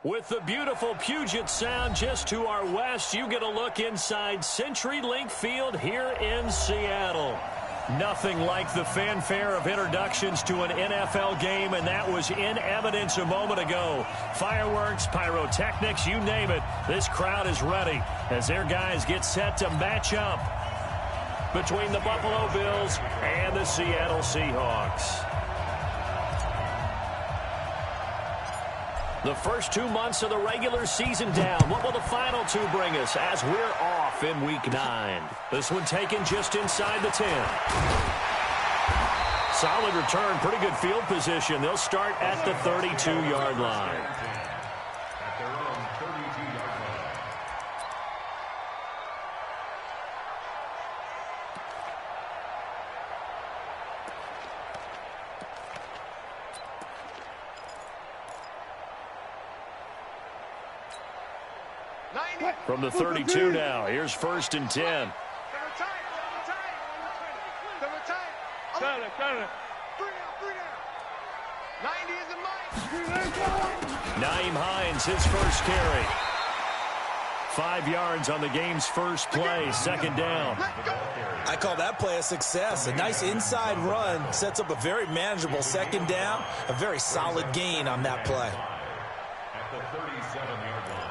With the beautiful Puget Sound just to our west, you get a look inside CenturyLink Field here in Seattle. Nothing like the fanfare of introductions to an NFL game, and that was in evidence a moment ago. Fireworks, pyrotechnics, you name it. This crowd is ready as their guys get set to match up between the Buffalo Bills and the Seattle Seahawks. The first 2 months of the regular season down. What will the final two bring us as we're off in Week 9? This one taken just inside the 10. Solid return, pretty good field position. They'll start at the 32-yard line. From the 32 now, here's 1st and 10. Nyheim Hines, his first carry. 5 yards on the game's first play, 2nd down. I call that play a success. A nice inside run sets up a very manageable 2nd down. A very solid gain on that play. At the 37-yard line.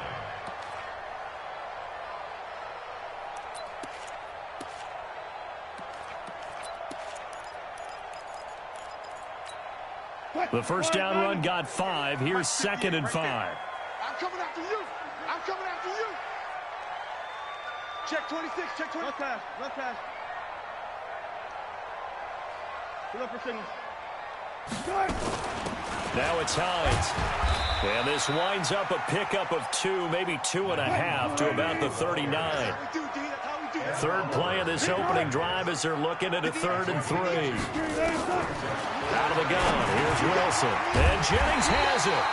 The first down run got 5. Here's 2nd and 5. I'm coming after you. I'm coming after you. Check 26. Check 20. Left pass. Pull up for signals. Now it's Hines. And this winds up a pickup of 2, maybe 2.5 to about the 39. Third play of this opening drive as they're looking at a 3rd and 3. Out of the gun, here's Wilson. And Jennings has it.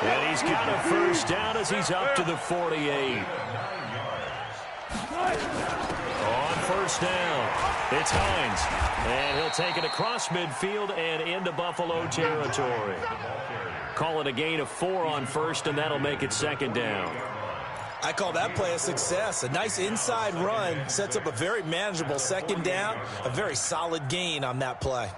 And he's got a first down as he's up to the 48. On first down, it's Hines. And he'll take it across midfield and into Buffalo territory. Call it a gain of 4 on first, and that'll make it 2nd down. I call that play a success. A nice inside run sets up a very manageable 2nd down. A very solid gain on that play.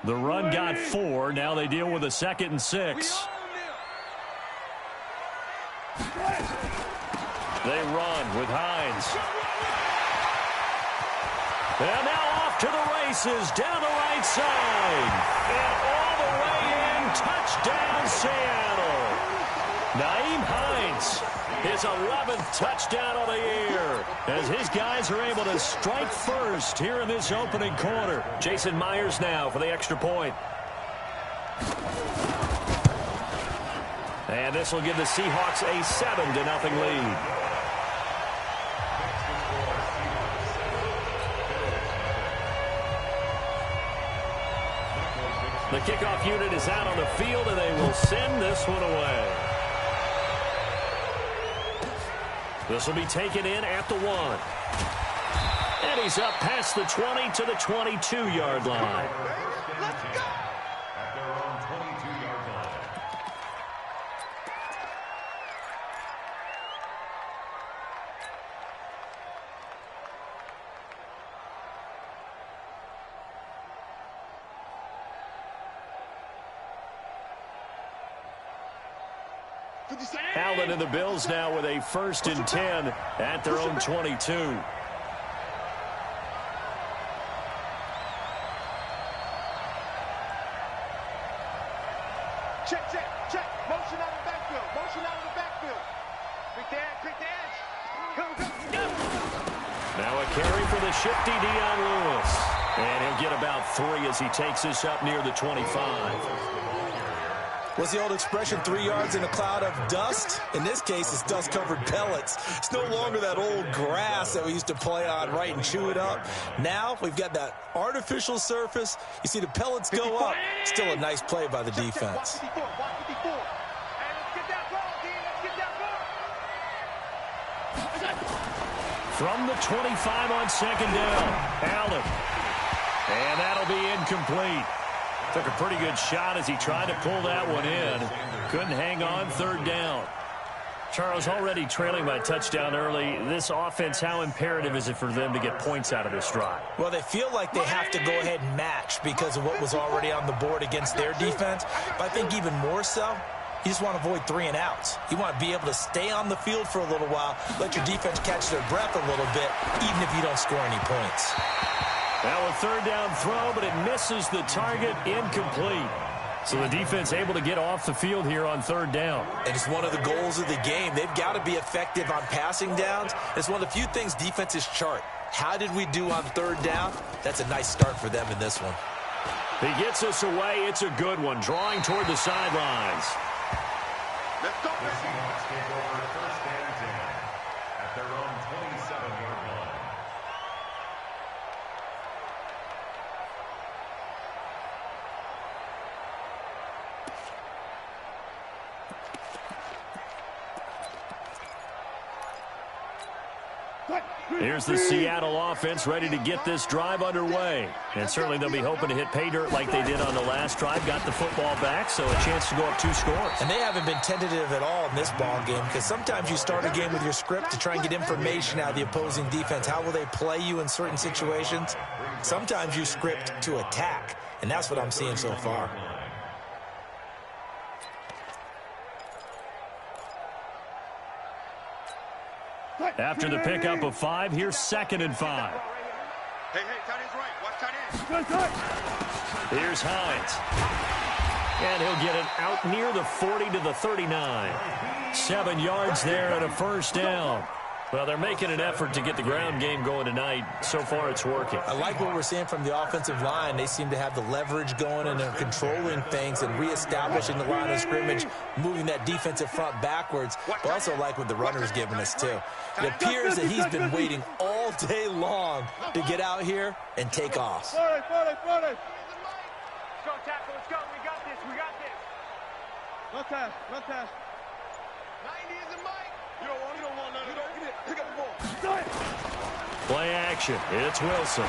The run got 4. Now they deal with a 2nd and 6. They run with Hines. And now off to the races down the right side. And all the way in. Touchdown, Seattle. Nyheim Hines. His 11th touchdown of the year as his guys are able to strike first here in this opening quarter. Jason Myers now for the extra point. And this will give the Seahawks a 7-0 lead. The kickoff unit is out on the field, and they will send this one away. This will be taken in at the 1. And he's up past the 20 to the 22-yard line. Let's go. At their own 22-yard line. Allen and the Bills now with a 1st and 10 at their own 22. Check. Motion out of the backfield. Quick dash. Go. Now a carry for the shifty Dion Lewis. And he'll get about 3 as he takes this up near the 25. What's the old expression, 3 yards in a cloud of dust? In this case, it's dust-covered pellets. It's no longer that old grass that we used to play on, right, and chew it up. Now we've got that artificial surface. You see the pellets go up. Still a nice play by the defense. From the 25 on second down, Allen. And that'll be incomplete. Took a pretty good shot as he tried to pull that one in. Couldn't hang on third down. Charles, already trailing by a touchdown early. This offense, how imperative is it for them to get points out of this drive? Well, they feel like they have to go ahead and match because of what was already on the board against their defense. But I think even more so, you just want to avoid 3 and outs. You want to be able to stay on the field for a little while, let your defense catch their breath a little bit, even if you don't score any points. Now a third down throw, but it misses the target, incomplete. So the defense able to get off the field here on third down. And it's one of the goals of the game. They've got to be effective on passing downs. It's one of the few things defenses chart. How did we do on third down? That's a nice start for them in this one. He gets us away. It's a good one, drawing toward the sidelines. Let's go, The Seahawks take over first and 10 at their own 27-yard line. Here's the Seattle offense ready to get this drive underway. And certainly they'll be hoping to hit pay dirt like they did on the last drive. Got the football back, so a chance to go up 2 scores. And they haven't been tentative at all in this ball game because sometimes you start a game with your script to try and get information out of the opposing defense. How will they play you in certain situations? Sometimes you script to attack, and that's what I'm seeing so far. After the pickup of 5, here's 2nd and 5. Hey, tight end's right. Watch tight end. Here's Hines. And he'll get it out near the 40 to the 39. 7 yards there and a first down. Well, they're making an effort to get the ground game going tonight. So far, it's working. I like what we're seeing from the offensive line. They seem to have the leverage going, and they're controlling things and reestablishing the line of scrimmage, moving that defensive front backwards. But also like what the runner's giving us, too. It appears that he's been waiting all day long to get out here and take off. Let's go, tackle. Let's go. We got this. Run pass. 90 is the mic. You don't want none of that. Pick up the ball. Play action. It's Wilson. A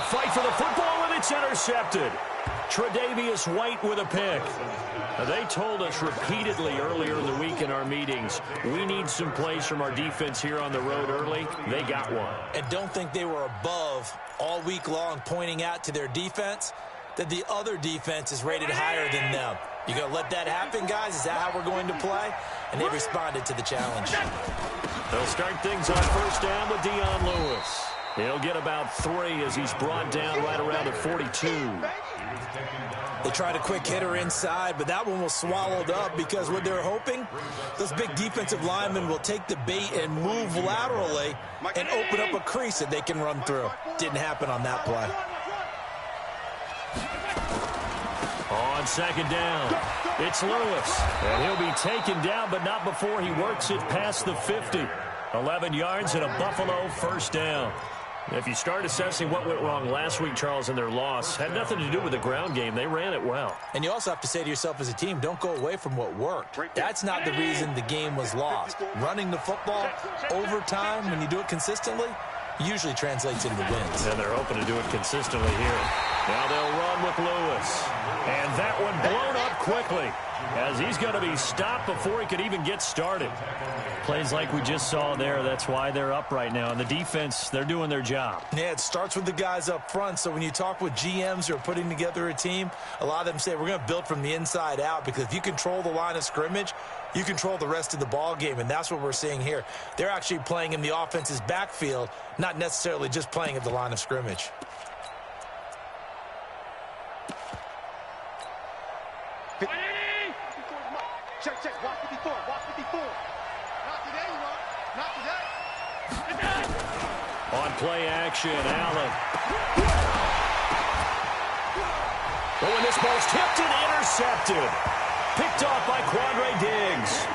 fight for the football, and it's intercepted. Tre'Davious White with a pick. Now, they told us repeatedly earlier in the week in our meetings, we need some plays from our defense here on the road early. They got one. And don't think they were above all week long pointing out to their defense that the other defense is rated higher than them. You going to let that happen, guys? Is that how we're going to play? And they responded to the challenge. They'll start things on first down with Dion Lewis. He'll get about 3 as he's brought down right around the 42. They tried a quick hitter inside, but that one was swallowed up because what they're hoping, those big defensive linemen will take the bait and move laterally and open up a crease that they can run through. Didn't happen on that play. On second down, it's Lewis. And he'll be taken down, but not before he works it past the 50. 11 yards and a Buffalo first down. If you start assessing what went wrong last week, Charles, in their loss, had nothing to do with the ground game. They ran it well. And you also have to say to yourself as a team, don't go away from what worked. That's not the reason the game was lost. Running the football over time, when you do it consistently, usually translates into wins. And they're hoping to do it consistently here. Now they'll run with Lewis. And that one blown up quickly as he's going to be stopped before he could even get started. Plays like we just saw there, that's why they're up right now. And the defense, they're doing their job. Yeah, it starts with the guys up front. So when you talk with GMs who are putting together a team, a lot of them say we're going to build from the inside out, because if you control the line of scrimmage, you control the rest of the ball game, and that's what we're seeing here. They're actually playing in the offense's backfield, not necessarily just playing at the line of scrimmage. Check. Watch 54. Not today, you want. Not today. On play action, Allen. But when this ball's tipped and intercepted, picked off by Quandre Diggs.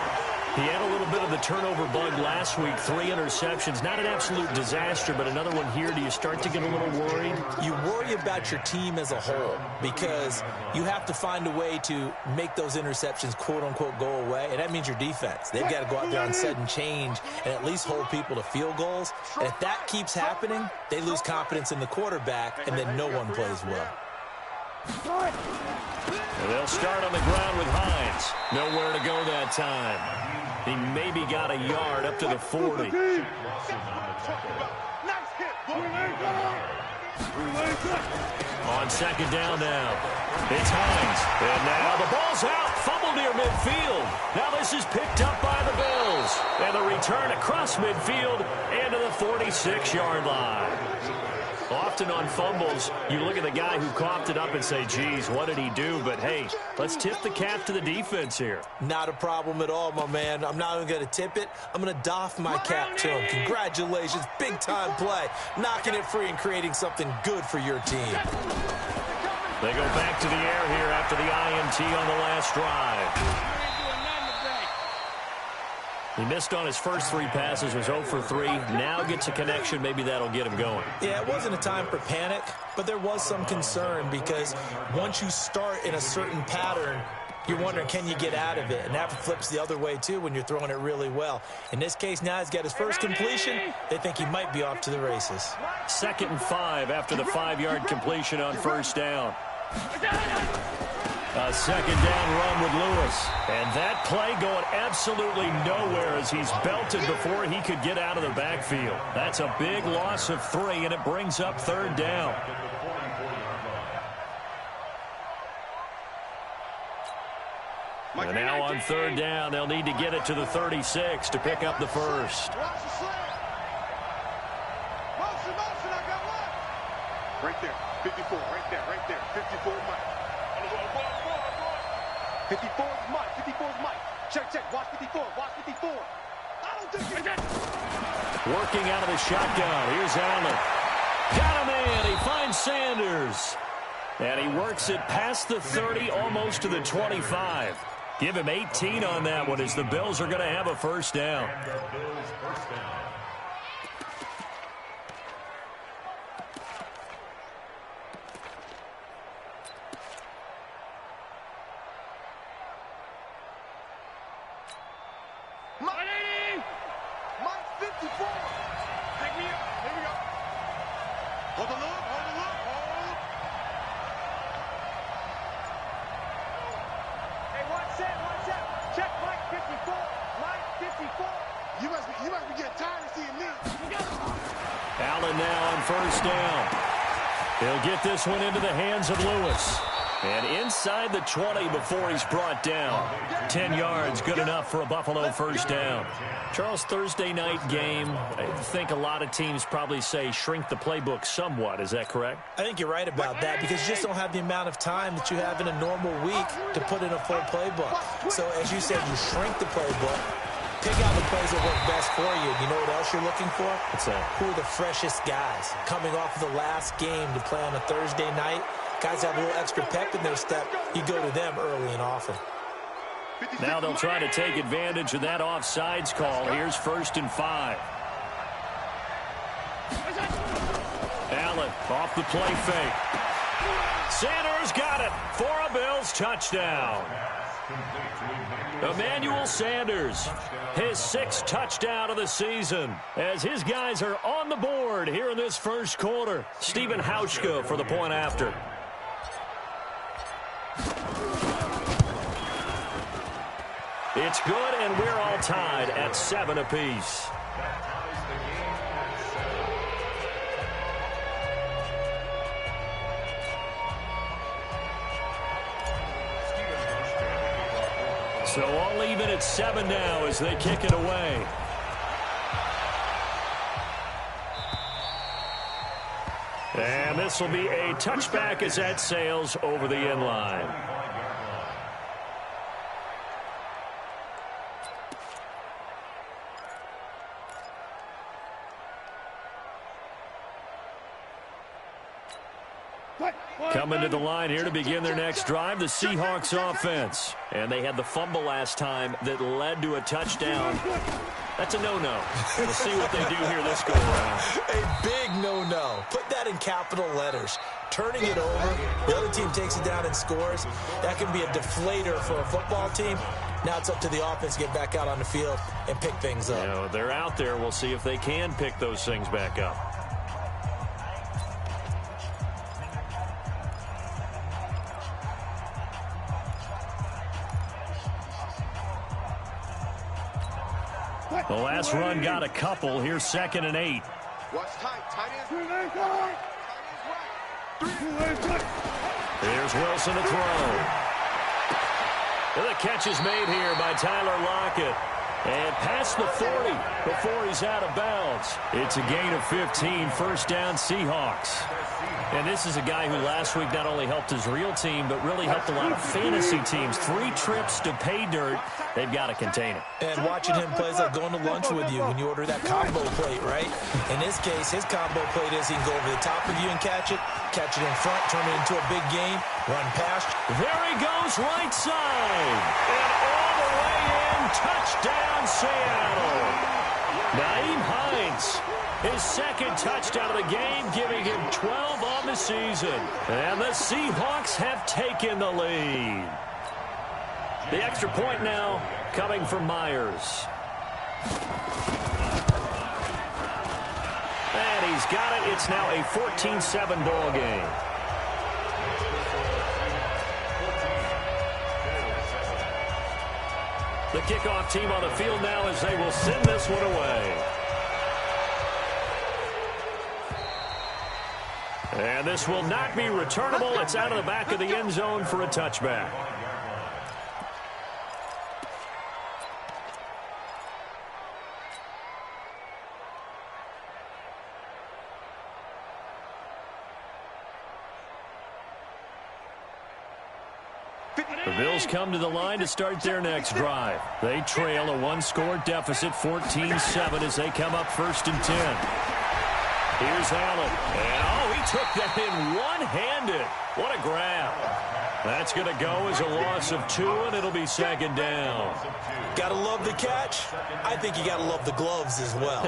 He had a little bit of the turnover bug last week, 3 interceptions. Not an absolute disaster, but another one here. Do you start to get a little worried? You worry about your team as a whole because you have to find a way to make those interceptions, quote-unquote, go away, and that means your defense. They've got to go out there on sudden change and at least hold people to field goals. And if that keeps happening, they lose confidence in the quarterback, and then no one plays well. And they'll start on the ground with Hines. Nowhere to go that time. He maybe got a yard up to the 40. On second down now. It's Hines. And now the ball's out. Fumble near midfield. Now this is picked up by the Bills. And the return across midfield and to the 46-yard line. Often on fumbles, you look at the guy who coughed it up and say, geez, what did he do? But, hey, let's tip the cap to the defense here. Not a problem at all, my man. I'm not even going to tip it. I'm going to doff my cap to him. Congratulations. Big-time play. Knocking it free and creating something good for your team. They go back to the air here after the INT on the last drive. He missed on his first 3 passes, was 0 for 3. Now gets a connection. Maybe that'll get him going. Yeah, it wasn't a time for panic, but there was some concern because once you start in a certain pattern, you're wondering, can you get out of it? And that flips the other way, too, when you're throwing it really well. In this case, now he's got his first completion. They think he might be off to the races. 2nd and 5 after the 5-yard completion on first down. A second down run with Lewis. And that play going absolutely nowhere as he's belted before he could get out of the backfield. That's a big loss of 3, and it brings up 3rd down. And now on 3rd down, they'll need to get it to the 36 to pick up the first. Right there, 54, right there, 54 Mike. 54 is Mike, 54 is Mike. Check, watch 54, watch 54. I don't think it's that. Working out of the shotgun, here's Allen. Got him in, he finds Sanders. And he works it past the 30, almost to the 25. Give him 18 on that one as the Bills are going to have a first down. Allen now on first down. He'll get this one into the hands of Lewis. And inside the 20 before he's brought down. 10 yards, good enough for a Buffalo first down. Charles, Thursday night game, I think a lot of teams probably say shrink the playbook somewhat. Is that correct? I think you're right about that because you just don't have the amount of time that you have in a normal week to put in a full playbook. So as you said, you shrink the playbook. Pick out the plays that work best for you. You know what else you're looking for? What's that? Who are the freshest guys coming off of the last game to play on a Thursday night? Guys have a little extra pep in their step. You go to them early and often. Now they'll try to take advantage of that offsides call. Here's 1st and 5. Allen off the play fake. Sanders got it for a Bills touchdown. Emmanuel Sanders, his 6th touchdown of the season, as his guys are on the board here in this first quarter. Stephen Hauschka for the point after. It's good, and we're all tied at 7 apiece. So all even at 7 now as they kick it away. And this will be a touchback as that sails over the end line. Coming to the line here to begin their next drive, the Seahawks offense. And they had the fumble last time that led to a touchdown. That's a no-no. We'll see what they do here this go-around. A big no-no. Put that in capital letters. Turning it over, the other team takes it down and scores. That can be a deflator for a football team. Now it's up to the offense to get back out on the field and pick things up. You know, they're out there. We'll see if they can pick those things back up. The last run got a couple. Here's 2nd and 8. Watch tight. Tight end. Here's Wilson to throw. And the catch is made here by Tyler Lockett. And past the 40 before he's out of bounds. It's a gain of 15, first down Seahawks. And this is a guy who last week not only helped his real team, but really helped a lot of fantasy teams. 3 trips to pay dirt. They've got to contain it. And watching him play is like going to lunch with you when you order that combo plate, right? In this case, his combo plate is he can go over the top of you and catch it in front, turn it into a big gain, run past. There he goes, right side. And all the way in, touchdown Seattle. Nyheim Hines, his 2nd touchdown of the game, giving him 12 on the season. And the Seahawks have taken the lead. The extra point now coming from Myers. And he's got it. It's now a 14-7 ball game. The kickoff team on the field now as they will send this one away. And this will not be returnable. It's out of the back of the end zone for a touchback. The Bills come to the line to start their next drive. They trail a 1-score deficit, 14-7, as they come up 1st and 10. Here's Allen. And, he took that in one-handed. What a grab. That's going to go as a loss of 2, and it'll be 2nd down. Got to love the catch. I think you got to love the gloves as well.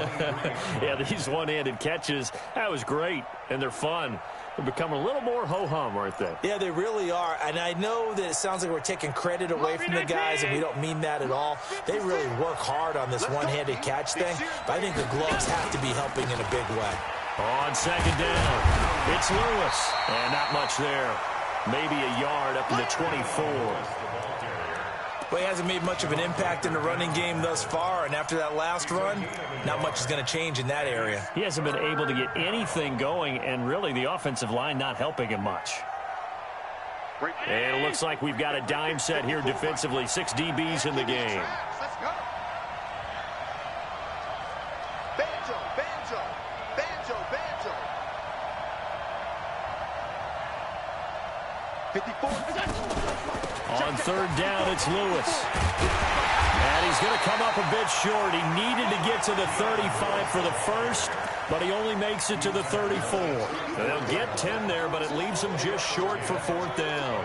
Yeah, these one-handed catches, that was great, and they're fun. They're becoming a little more ho-hum, aren't they? Yeah, they really are. And I know that it sounds like we're taking credit away from the guys, and we don't mean that at all. They really work hard on this one-handed catch thing, but I think the gloves have to be helping in a big way. On 2nd down, it's Lewis. And not much there. Maybe a yard up to the 24. Well, he hasn't made much of an impact in the running game thus far, and after that last run, not much is going to change in that area. He hasn't been able to get anything going, and really the offensive line not helping him much. And it looks like we've got a dime set here defensively. 6 DBs in the game. Let's go. Banjo, banjo, banjo, banjo. 54. On 3rd down, it's Lewis. And he's going to come up a bit short. He needed to get to the 35 for the first, but he only makes it to the 34. They'll get 10 there, but it leaves him just short for 4th down.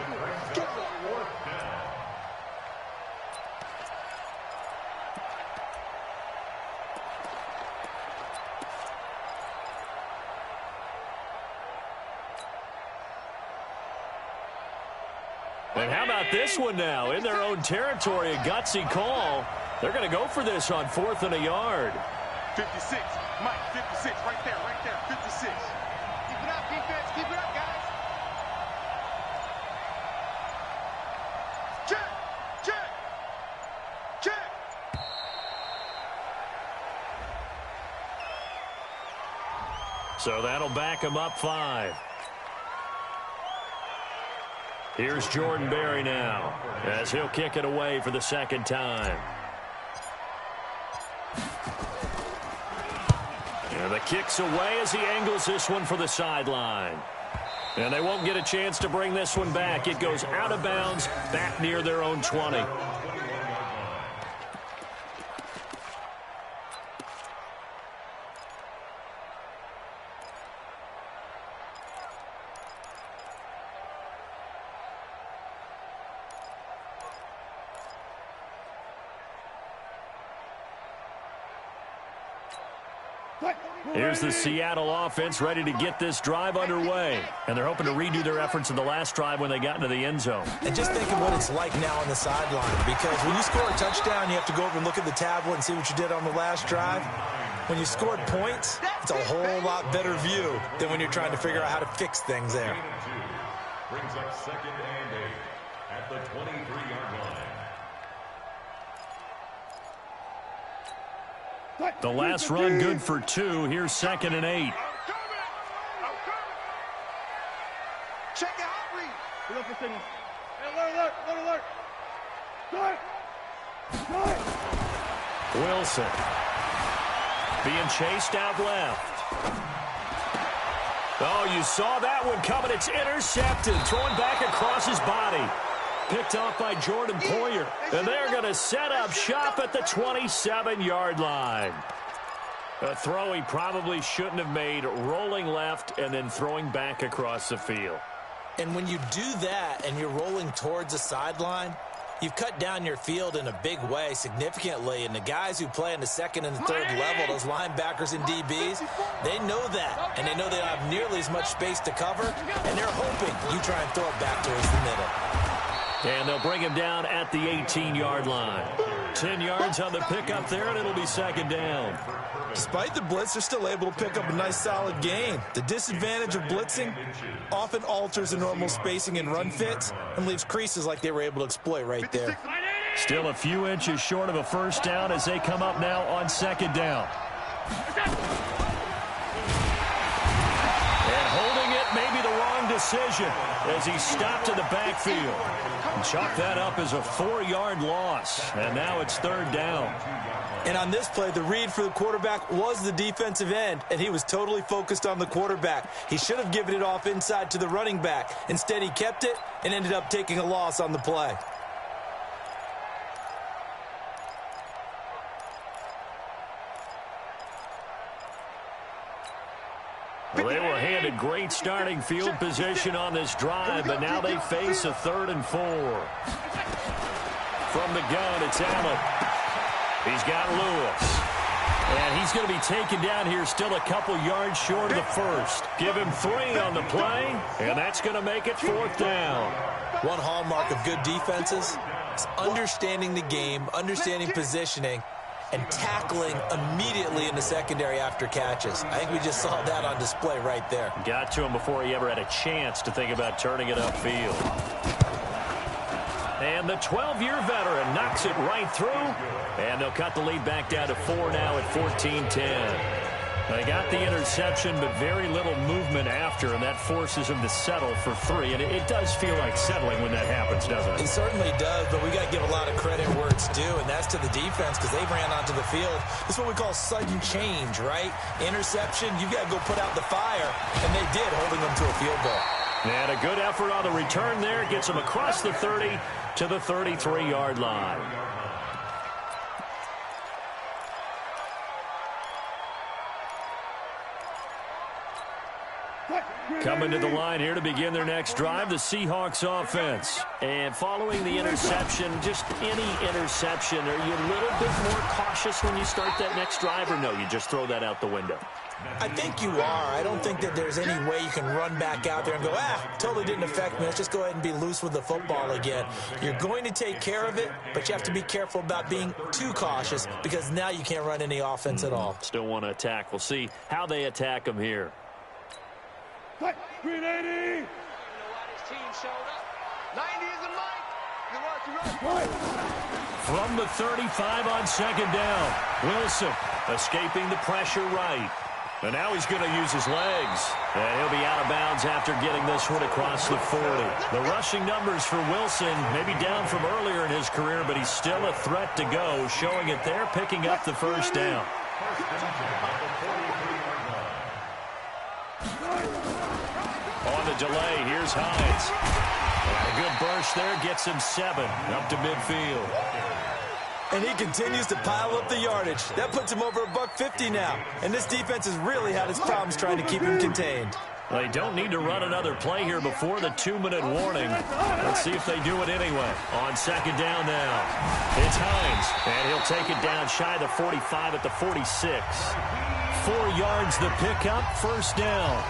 And how about this one now? In their own territory, a gutsy call. They're going to go for this on 4th and a yard. 56. Mike, 56. Right there, 56. Keep it up, defense. Keep it up, guys. Check, check, check. So that'll back him up 5. Here's Jordan Berry now, as he'll kick it away for the 2nd time. And the kick's away as he angles this one for the sideline. And they won't get a chance to bring this one back. It goes out of bounds, back near their own 20. Here's the Seattle offense ready to get this drive underway. And they're hoping to redo their efforts in the last drive when they got into the end zone. And just think of what it's like now on the sideline, because when you score a touchdown, you have to go over and look at the tablet and see what you did on the last drive. When you scored points, it's a whole lot better view than when you're trying to figure out how to fix things there. Brings up 2nd and 8 at the 23-yard line. The last run good for 2. Here's 2nd and 8. Check it out, read. Get up for signal. Alert, alert, alert. Start. Wilson being chased out left. Oh, you saw that one coming. It's intercepted. Thrown back across his body. Picked off by Jordan Poyer. And they're going to set up shop at the 27-yard line. A throw he probably shouldn't have made, rolling left and then throwing back across the field. And when you do that and you're rolling towards the sideline, you've cut down your field in a big way significantly. And the guys who play in the 2nd and 3rd level, those linebackers and DBs, they know that. And they know they don't have nearly as much space to cover. And they're hoping you try and throw it back towards the middle. And they'll bring him down at the 18-yard line. 10 yards on the pickup there, and it'll be 2nd down. Despite the blitz, they're still able to pick up a nice, solid gain. The disadvantage of blitzing often alters the normal spacing and run fits and leaves creases like they were able to exploit right there. Still a few inches short of a first down as they come up now on 2nd down. And holding it may be the wrong decision as he stopped in the backfield. And chalk that up as a 4-yard loss. And now it's 3rd down. And on this play, the read for the quarterback was the defensive end, and he was totally focused on the quarterback. He should have given it off inside to the running back. Instead, he kept it and ended up taking a loss on the play. Well, they were handed great starting field position on this drive, but now they face a 3rd and 4. From the gun, it's Allen. He's got Lewis. And he's going to be taken down here still a couple yards short of the first. Give him 3 on the play, and that's going to make it 4th down. One hallmark of good defenses is understanding the game, understanding positioning, and tackling immediately in the secondary after catches. I think we just saw that on display right there. Got to him before he ever had a chance to think about turning it upfield. And the 12-year veteran knocks it right through. And they'll cut the lead back down to 4 now at 14-10. They got the interception, but very little movement after, and that forces him to settle for 3. And it does feel like settling when that happens, doesn't it? It certainly does, but we got to give a lot of credit where it's due, and that's to the defense because they ran onto the field. It's what we call sudden change, right? Interception, you've got to go put out the fire, and they did, holding them to a field goal. And a good effort on the return there gets them across the 30 to the 33-yard line. Coming to the line here to begin their next drive, the Seahawks offense. And following the interception, just any interception, are you a little bit more cautious when you start that next drive, or no, you just throw that out the window? I think you are. I don't think that there's any way you can run back out there and go, totally didn't affect me. Let's just go ahead and be loose with the football again. You're going to take care of it, but you have to be careful about being too cautious because now you can't run any offense at all. Still want to attack. We'll see how they attack them here. 380. You know why this team showed up? 90 is a mic. From the 35 on 2nd down, Wilson escaping the pressure right. And now he's going to use his legs. And he'll be out of bounds after getting this one across the 40. The rushing numbers for Wilson maybe down from earlier in his career, but he's still a threat to go, showing it there, picking up the first down. On the delay, here's Hines. And a good burst there gets him 7 up to midfield. And he continues to pile up the yardage. That puts him over $150 now. And this defense has really had its problems trying to keep him contained. They don't need to run another play here before the 2-minute warning. Let's see if they do it anyway. On 2nd down now, it's Hines. And he'll take it down shy of the 45 at the 46. 4 yards the pickup, first down.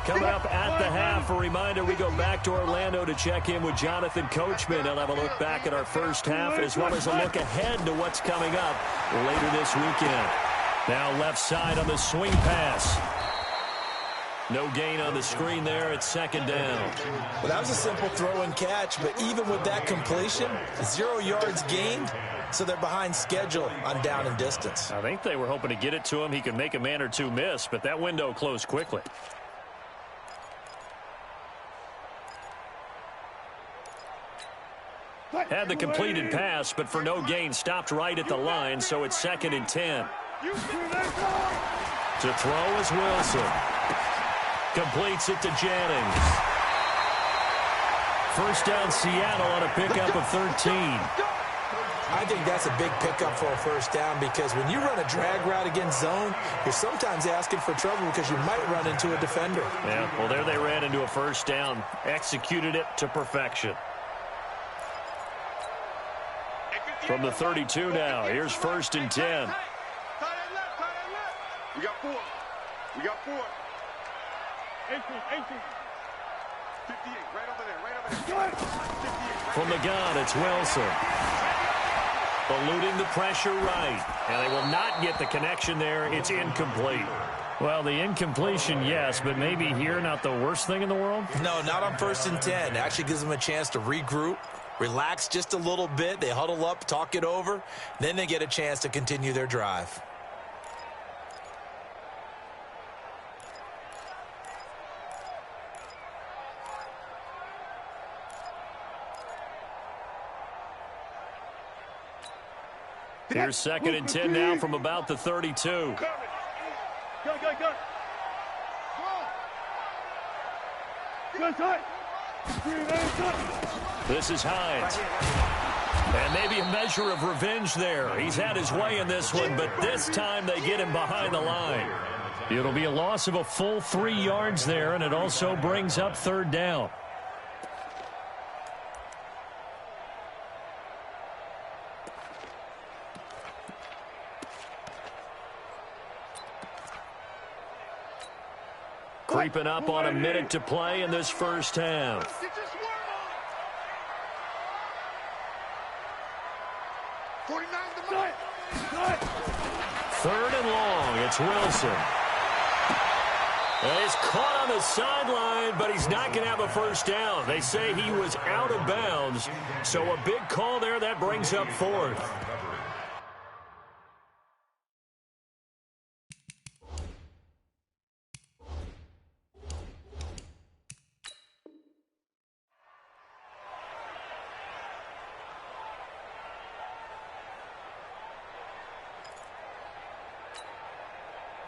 Coming up at the half, a reminder, we go back to Orlando to check in with Jonathan Coachman. He'll have a look back at our first half as well as a look ahead to what's coming up later this weekend. Now left side on the swing pass. No gain on the screen there. It's second down. Well, that was a simple throw and catch, but even with that completion, 0 yards gained, so they're behind schedule on down and distance. I think they were hoping to get it to him. He could make a man or two miss, but that window closed quickly. Had the completed pass, but for no gain, stopped right at the line, so it's second and 10. To throw is Wilson. Completes it to Jennings. First down Seattle on a pickup of 13. I think that's a big pickup for a first down because when you run a drag route against zone, you're sometimes asking for trouble because you might run into a defender. Yeah, well, there they ran into a first down. Executed it to perfection. From the 32 now, here's first and 10. We got 4. We got 4. 18. 58, right over there, 58. From the gun, it's Wilson. Eluding the pressure right. And they will not get the connection there. It's incomplete. Well, the incompletion, yes, but maybe here not the worst thing in the world? No, not on first and 10. Actually gives them a chance to regroup, relax just a little bit. They huddle up, talk it over. Then they get a chance to continue their drive. Here's second and 10 now from about the 32. Go. This is Hines. And maybe a measure of revenge there. He's had his way in this one, but this time they get him behind the line. It'll be a loss of a full 3 yards there, and it also brings up third down. Creeping up on a minute to play in this first half. Third and long, it's Wilson. He's caught on the sideline, but he's not going to have a first down. They say he was out of bounds, so a big call there that brings up fourth.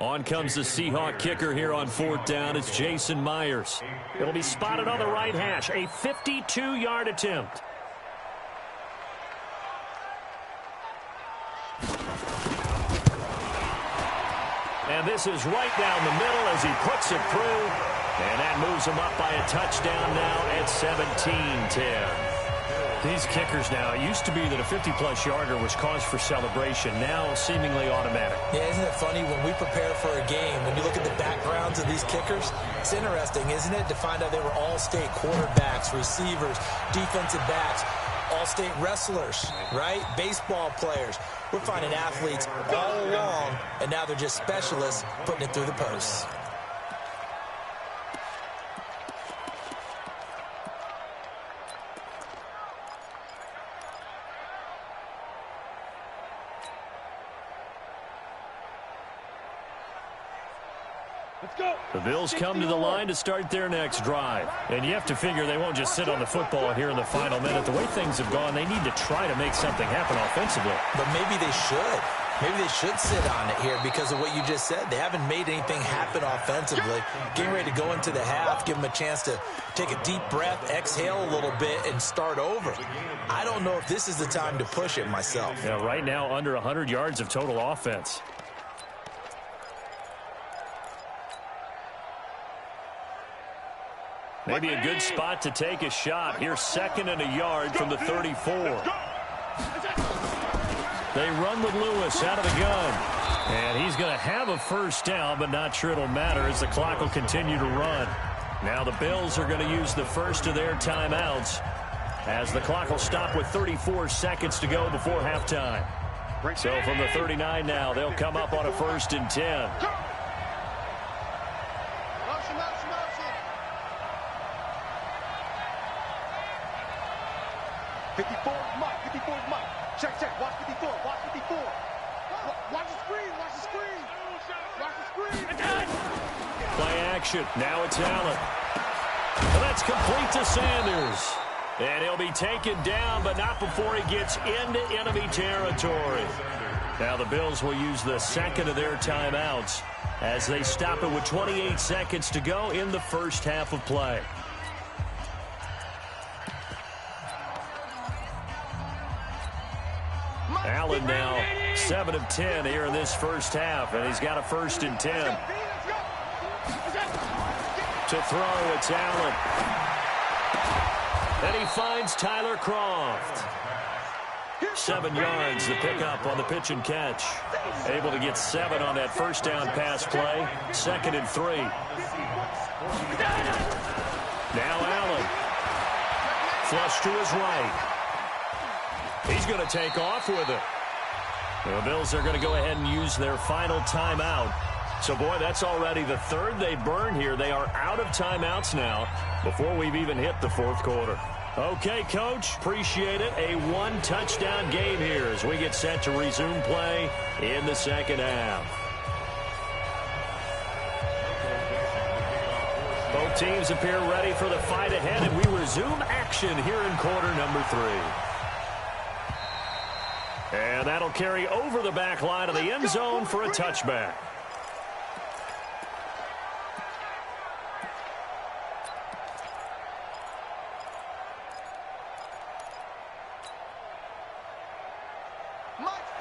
On comes the Seahawk kicker here on fourth down. It's Jason Myers. It'll be spotted on the right hash. A 52-yard attempt. And this is right down the middle as he puts it through. And that moves him up by a touchdown now at 17-10. These kickers now, it used to be that a 50-plus yarder was cause for celebration. Now seemingly automatic. Yeah, isn't it funny when we prepare for a game, when you look at the backgrounds of these kickers, it's interesting, isn't it, to find out they were all-state quarterbacks, receivers, defensive backs, all-state wrestlers, right? Baseball players. We're finding athletes all along, and now they're just specialists putting it through the posts. The Bills come to the line to start their next drive. And you have to figure they won't just sit on the football here in the final minute. The way things have gone, they need to try to make something happen offensively. But maybe they should. Maybe they should sit on it here because of what you just said. They haven't made anything happen offensively. Getting ready to go into the half, give them a chance to take a deep breath, exhale a little bit, and start over. I don't know if this is the time to push it myself. Yeah, right now under 100 yards of total offense. Maybe a good spot to take a shot. Here's 2nd and a yard from the 34. They run with Lewis out of the gun. And he's going to have a first down, but not sure it'll matter as the clock will continue to run. Now the Bills are going to use the first of their timeouts as the clock will stop with 34 seconds to go before halftime. So from the 39 now, they'll come up on a 1st and 10. 54 Mike, 54 Mike. Check, watch 54, watch 54. Watch the screen, watch the screen. Watch the screen. Play action, now it's Allen. And that's complete to Sanders. And he'll be taken down, but not before he gets into enemy territory. Now the Bills will use the 2nd of their timeouts as they stop it with 28 seconds to go in the first half of play. Allen now 7 of 10 here in this first half, and he's got a 1st and 10. To throw, it's Allen. And he finds Tyler Croft. 7 yards, the pickup on the pitch and catch. Able to get 7 on that first down pass play. 2nd and 3. Now Allen. Flush to his right. He's going to take off with it. The Bills are going to go ahead and use their final timeout. So, boy, that's already the 3rd they burn here. They are out of timeouts now before we've even hit the 4th quarter. Okay, Coach, appreciate it. A 1-touchdown game here as we get set to resume play in the 2nd half. Both teams appear ready for the fight ahead, and we resume action here in quarter number 3. And that'll carry over the back line of the end zone for a touchback.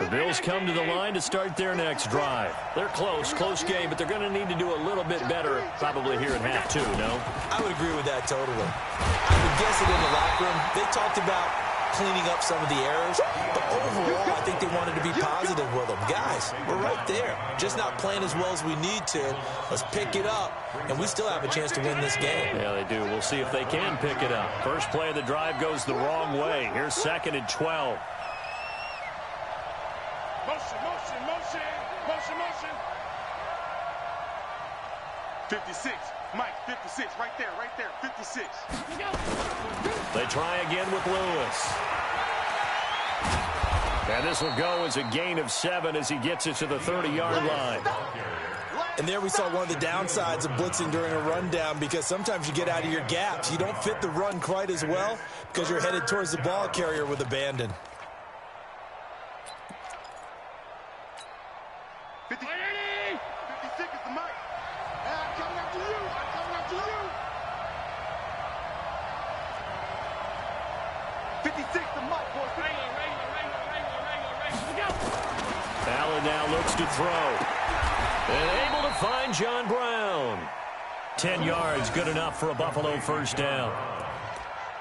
The Bills come to the line to start their next drive. They're close game, but they're going to need to do a little bit better probably here in half 2, no? I would agree with that totally. I would guess it in the locker room. They talked about cleaning up some of the errors, but overall, I think they wanted to be positive with them. Guys, we're right there. Just not playing as well as we need to. Let's pick it up, and we still have a chance to win this game. Yeah, they do. We'll see if they can pick it up. First play of the drive goes the wrong way. Here's 2nd and 12. Motion. 56. Mike, 56. Right there. 56. They try again with Lewis. And this will go as a gain of 7 as he gets it to the 30-yard line. And there we saw one of the downsides of blitzing during a rundown, because sometimes you get out of your gaps. You don't fit the run quite as well because you're headed towards the ball carrier with abandon. 56 is the Mike. I'm coming after you. you. 56 the Mike, boys. Allen now looks to throw. And able to find John Brown. 10 yards, good enough for a Buffalo first down.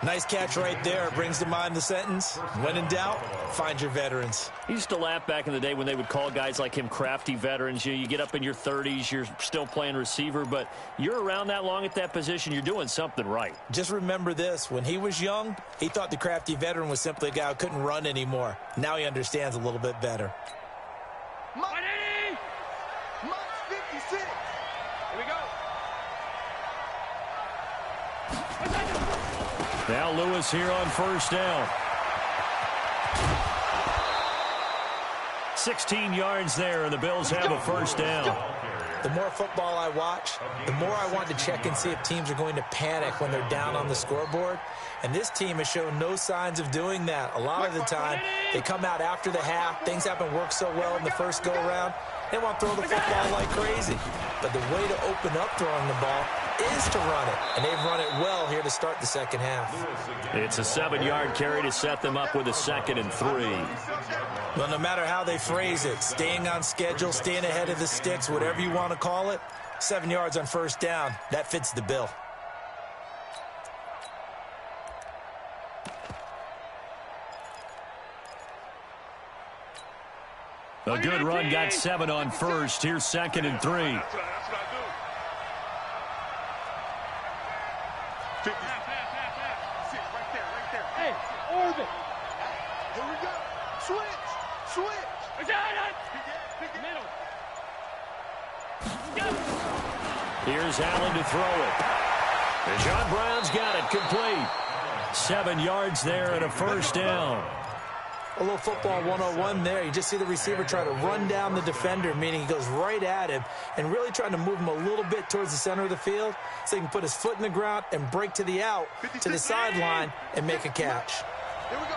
Nice catch right there. Brings to mind the sentence, when in doubt, find your veterans. He used to laugh back in the day when they would call guys like him crafty veterans. You get up in your 30s, you're still playing receiver, but you're around that long at that position, you're doing something right. Just remember this. When he was young, he thought the crafty veteran was simply a guy who couldn't run anymore. Now he understands a little bit better. Mike 56. Here we go. Now Lewis here on first down. 16 yards there, and the Bills have a first down. The more football I watch, the more I want to check and see if teams are going to panic when they're down on the scoreboard. And this team has shown no signs of doing that. A lot of the time, they come out after the half. Things haven't worked so well in the first go-around. They want to throw the football like crazy. But the way to open up throwing the ball is to run it. And they've run it well here to start the second half. It's a 7-yard carry to set them up with a 2nd and 3. Well, no matter how they phrase it, staying on schedule, staying ahead of the sticks, whatever you want to call it, 7 yards on first down, that fits the bill. A good run got 7 on first. Here's 2nd and 3. That's what I do. Right there. Hey, orbit. Here we go. Switch. Middle. Here's Allen to throw it. And John Brown's got it complete. 7 yards there and a first down. A little football 101 there. You just see the receiver try to run down the defender, meaning he goes right at him and really trying to move him a little bit towards the center of the field so he can put his foot in the ground and break to the out, to the sideline, and make a catch. Here we go.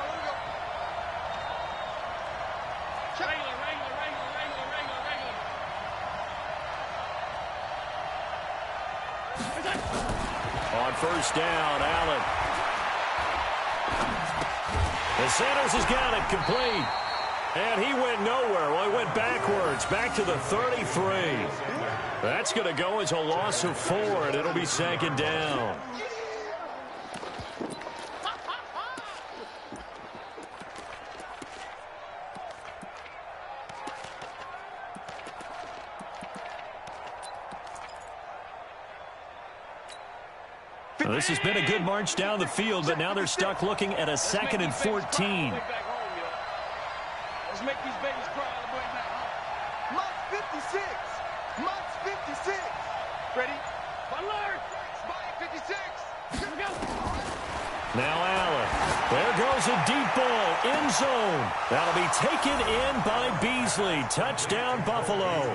On first down, Allen. The Sanders has got it complete. And he went nowhere. Well, he went backwards, back to the 33. That's going to go as a loss of 4, and it'll be 2nd down. Well, this has been a good march down the field, but now they're stuck looking at a 2nd and 14. Let's make these babies cry on the way back home. March 56. Ready? Alert! Spy 56. Here we go. Now Allen. There goes a deep ball. End zone. That'll be taken in by Beasley. Touchdown, Buffalo.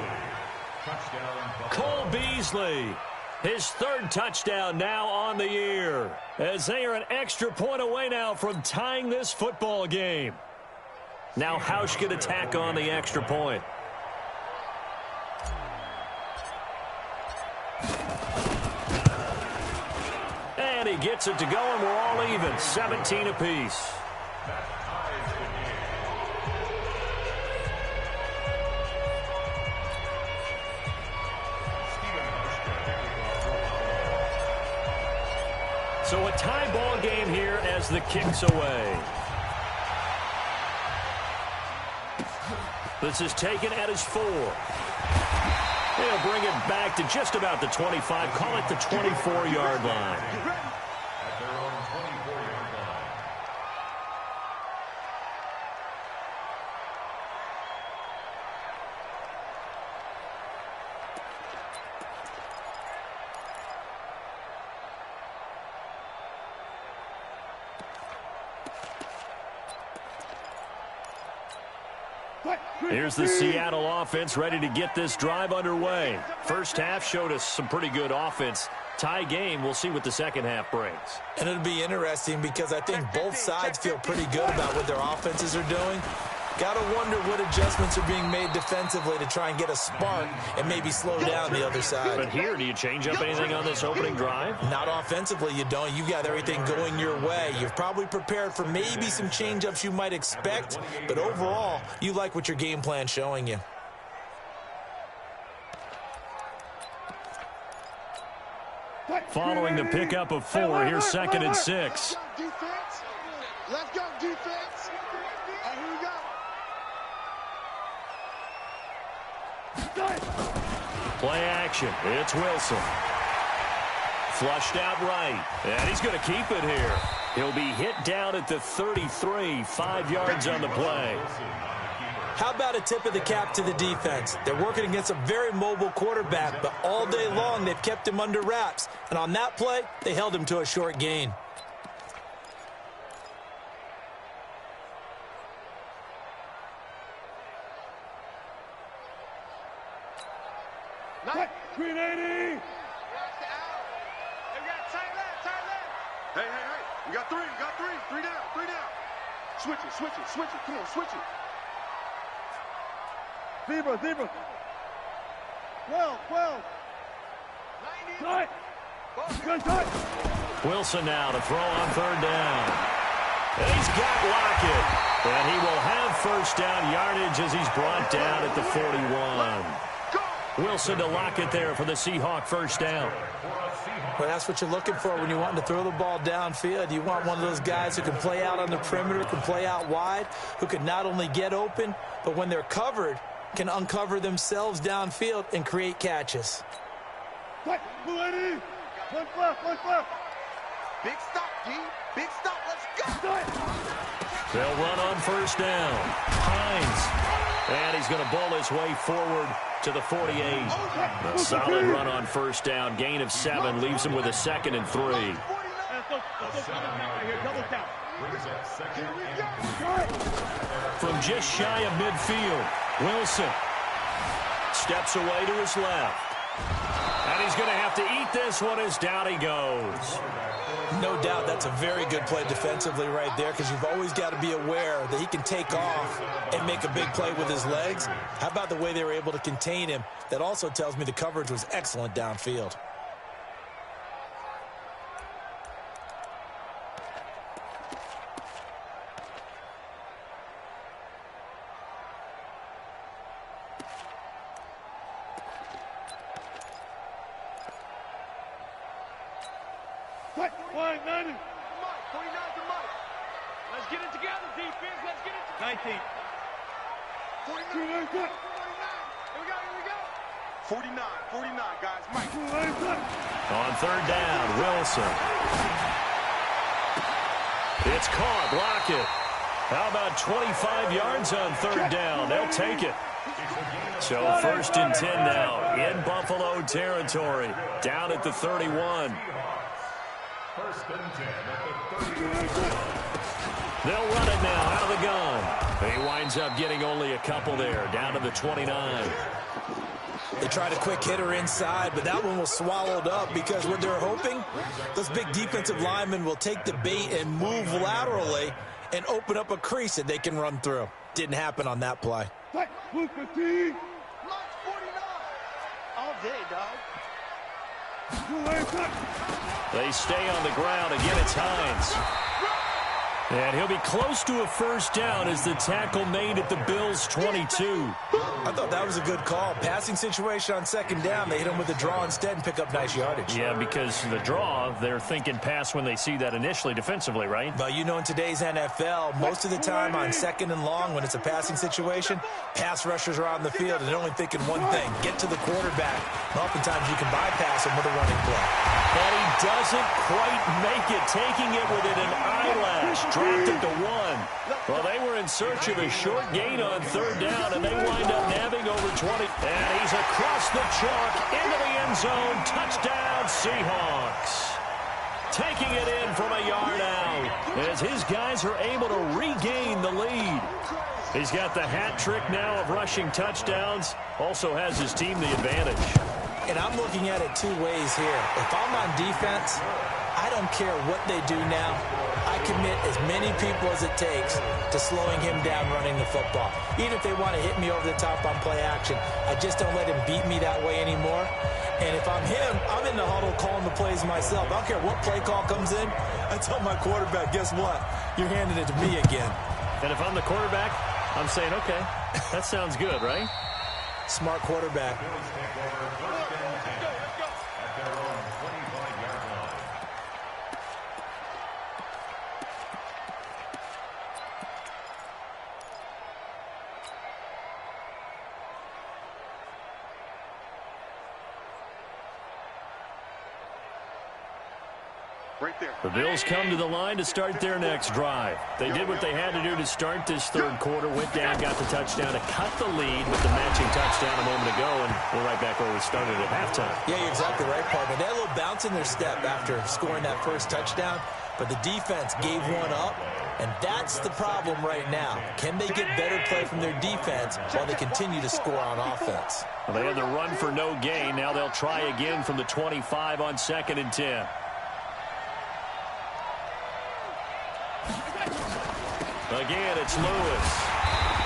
Cole Beasley. His 3rd touchdown now on the year, as they are an extra point away now from tying this football game. Now Hausch can attack on the extra point. And he gets it to go, and we're all even, 17 apiece. So a tie ball game here as the kick's away. This is taken at his 4. He'll bring it back to just about the 25. Call it the 24-yard line. At their own 24-yard line. Here's the Seattle offense ready to get this drive underway. First half showed us some pretty good offense. Tie game, we'll see what the second half brings. And it'll be interesting because I think both sides feel pretty good about what their offenses are doing. Got to wonder what adjustments are being made defensively to try and get a spark and maybe slow down the other side. But here, do you change up anything on this opening drive? Not offensively, you don't. You got everything going your way. You've probably prepared for maybe some change-ups you might expect, but overall, you like what your game plan's showing you. Following the pickup of 4, here's 2nd and 6. Defense. Let's go, defense. Here we go. Play action. It's Wilson. Flushed out right. And he's going to keep it here. He'll be hit down at the 33, 5 yards on the play. How about a tip of the cap to the defense? They're working against a very mobile quarterback, but all day long they've kept him under wraps. And on that play, they held him to a short gain. Nice. 380. Watch the out. We got tight left, tight left. Hey, hey, hey. We got three. We got three. Three down. Three down. Switch it, switch it, switch it. Come on, switch it. Zebra, zebra. 12, 12. 90. Tight. Good, tight. Wilson now to throw on third down. And he's got Lockett. And he will have first down yardage as he's brought down at the 41. Wilson to Lockett there for the Seahawk first down. Well, that's what you're looking for when you want to throw the ball downfield. You want one of those guys who can play out on the perimeter, can play out wide, who can not only get open, but when they're covered, can uncover themselves downfield and create catches. Tight. 280. One left, one left. Big stop, G. Big stop. Let's go. Tight. They'll run on first down. Hines. And he's going to bowl his way forward to the 48. A solid run on first down. Gain of 7 leaves him with a 2nd and 3. Let's go. Right here, double count. From just shy of midfield, Wilson steps away to his left. And he's going to have to eat this one as down he goes. No doubt that's a very good play defensively right there, because you've always got to be aware that he can take off and make a big play with his legs. How about the way they were able to contain him? That also tells me the coverage was excellent downfield. Tight. 90. Mike, 49 to Mike. Let's get it together, defense. Let's get it together. 19. 49. 280. 49. Here we go, here we go. 49, 49, guys. Mike. 280. On third down, Wilson. It's caught. Lockett. How about 25 yards on third down? They'll take it. So first and 10 now in Buffalo territory. Down at the 31. First and 10 at the 30. They'll run it now out of the gun. He winds up getting only a couple there, down to the 29. They tried a quick hitter inside, but that one was swallowed up because what they're hoping, those big defensive linemen will take the bait and move laterally and open up a crease that they can run through. Didn't happen on that play. Tight. Blue 15. Mike's 49. All day, dog. 280. They stay on the ground. Again, it's Hines. And he'll be close to a first down as the tackle made at the Bills' 22. I thought that was a good call. Passing situation on second down. They hit him with a draw instead and pick up nice yardage. Yeah, because the draw, they're thinking pass when they see that initially defensively, right? But you know, in today's NFL, most of the time on second and long, when it's a passing situation, pass rushers are on the field and they're only thinking one thing, get to the quarterback. And oftentimes you can bypass him with a running play. And he doesn't quite make it, taking it within an eyelash. Dropped it to 1. Well, they were in search of a short gain on third down, and they wind up nabbing over 20. And he's across the chalk into the end zone. Touchdown, Seahawks. Taking it in from a yard out as his guys are able to regain the lead. He's got the hat trick now of rushing touchdowns. Also has his team the advantage. And I'm looking at it two ways here. If I'm on defense, I don't care what they do now. I commit as many people as it takes to slowing him down running the football. Even if they want to hit me over the top on play action, I just don't let him beat me that way anymore. And if I'm him, I'm in the huddle calling the plays myself. I don't care what play call comes in. I tell my quarterback, guess what? You're handing it to me again. And if I'm the quarterback, I'm saying, okay, that sounds good, right? Smart quarterback. Right there. The Bills come to the line to start their next drive. They did what they had to do to start this third quarter, went down, got the touchdown to cut the lead with the matching touchdown a moment ago, and we're right back where we started at halftime. Yeah, you're exactly right, partner. They had a little bounce in their step after scoring that first touchdown, but the defense gave one up, and that's the problem right now. Can they get better play from their defense while they continue to score on offense? Well, they had the run for no gain. Now they'll try again from the 25 on 2nd and 10. Again, it's Lewis.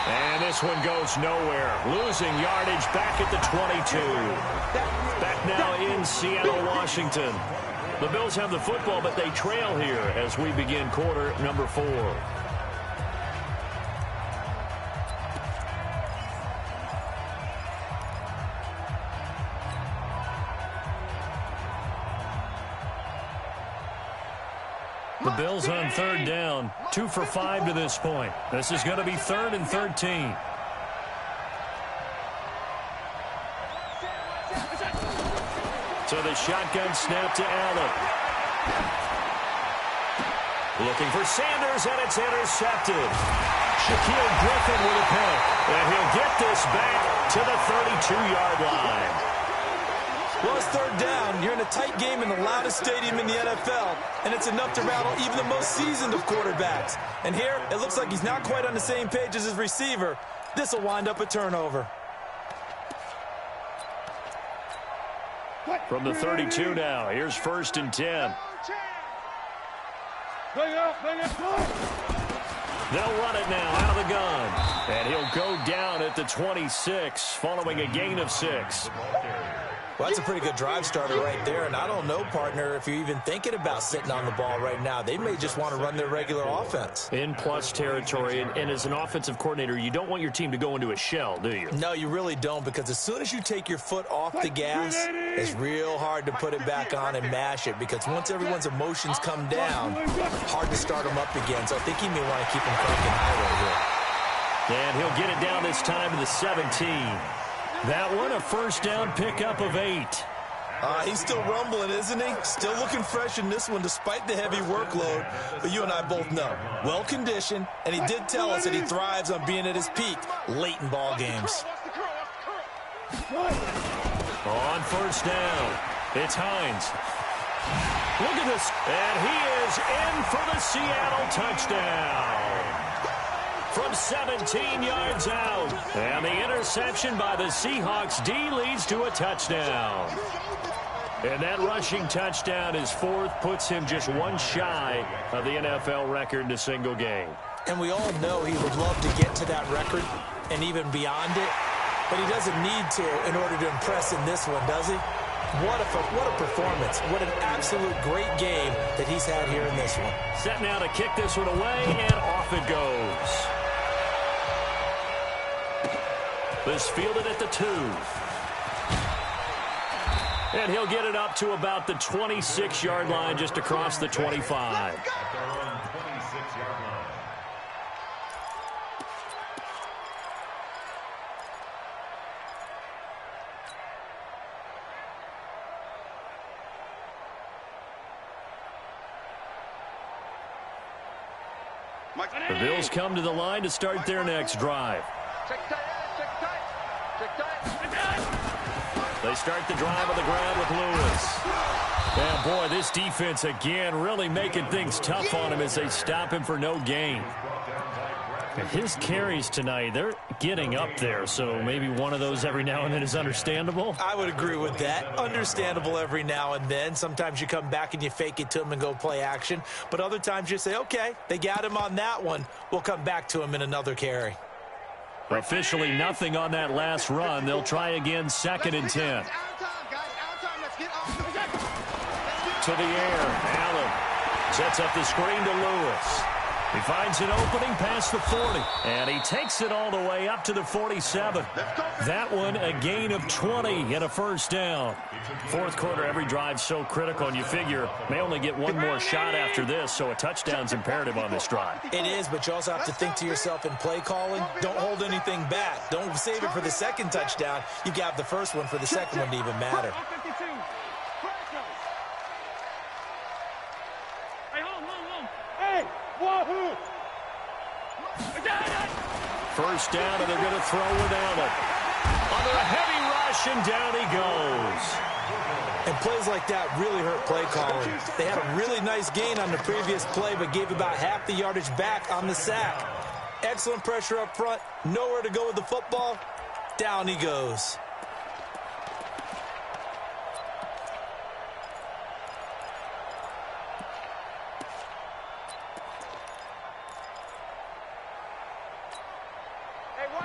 And this one goes nowhere. Losing yardage back at the 22. Back now in Seattle, Washington. The Bills have the football, but they trail here as we begin quarter number 4. The Bills on 3rd down, 2 for 5 to this point. This is going to be 3rd and 13. So the shotgun snap to Allen. Looking for Sanders, and it's intercepted. Shaquille Griffin with a pick, and he'll get this back to the 32-yard line. Well, it's 3rd down. You're in a tight game in the loudest stadium in the NFL, and it's enough to rattle even the most seasoned of quarterbacks. And here, it looks like he's not quite on the same page as his receiver. This will wind up a turnover. From the 32 now, here's 1st and 10. They'll run it now out of the gun. And he'll go down at the 26 following a gain of 6. Well, that's a pretty good drive starter right there, and I don't know, partner, if you're even thinking about sitting on the ball right now. They may just want to run their regular offense. In plus territory, and as an offensive coordinator, you don't want your team to go into a shell, do you? No, you really don't, because as soon as you take your foot off the gas, it's real hard to put it back on and mash it, because once everyone's emotions come down, hard to start them up again. So I think he may want to keep them cranking high right here. And he'll get it down this time to the 17. That one, a 1st down pickup of 8. He's still rumbling, isn't he? Still looking fresh in this one despite the heavy workload. But you and I both know, well-conditioned, and he did tell us that he thrives on being at his peak late in ball games. On 1st down, it's Hines. Look at this. And he is in for the Seattle touchdown. From 17 yards out. And the interception by the Seahawks D leads to a touchdown. And that rushing touchdown is 4th, puts him just one shy of the NFL record in a single game. And we all know he would love to get to that record and even beyond it, but he doesn't need to in order to impress in this one, does he? What a performance. What an absolute great game that he's had here in this one. Set now to kick this one away, and off it goes. This fielded at the 2. And he'll get it up to about the 26-yard line, just across the 25. The Bills come to the line to start their next drive. They start the drive on the ground with Lewis. And boy, this defense again really making things tough on him as they stop him for no gain. And his carries tonight, they're getting up there, so maybe one of those every now and then is understandable. I would agree with that. Understandable every now and then. Sometimes you come back and you fake it to him and go play action. But other times you say, okay, they got him on that one. We'll come back to him in another carry. Officially nothing on that last run. They'll try again, 2nd and 10. To the air, Allen sets up the screen to Lewis. He finds an opening past the 40, and he takes it all the way up to the 47. That one, a gain of 20 and a 1st down. 4th quarter, every drive so critical, and you figure may only get one more shot after this, so a touchdown's imperative on this drive. It is, but you also have to think to yourself in play calling, don't hold anything back. Don't save it for the 2nd touchdown. You got the 1st one for the 2nd one to even matter. First down, and they're going to throw without it. Under a heavy rush, and down he goes. And plays like that really hurt play calling. They had a really nice gain on the previous play, but gave about half the yardage back on the sack. Excellent pressure up front. Nowhere to go with the football. Down he goes.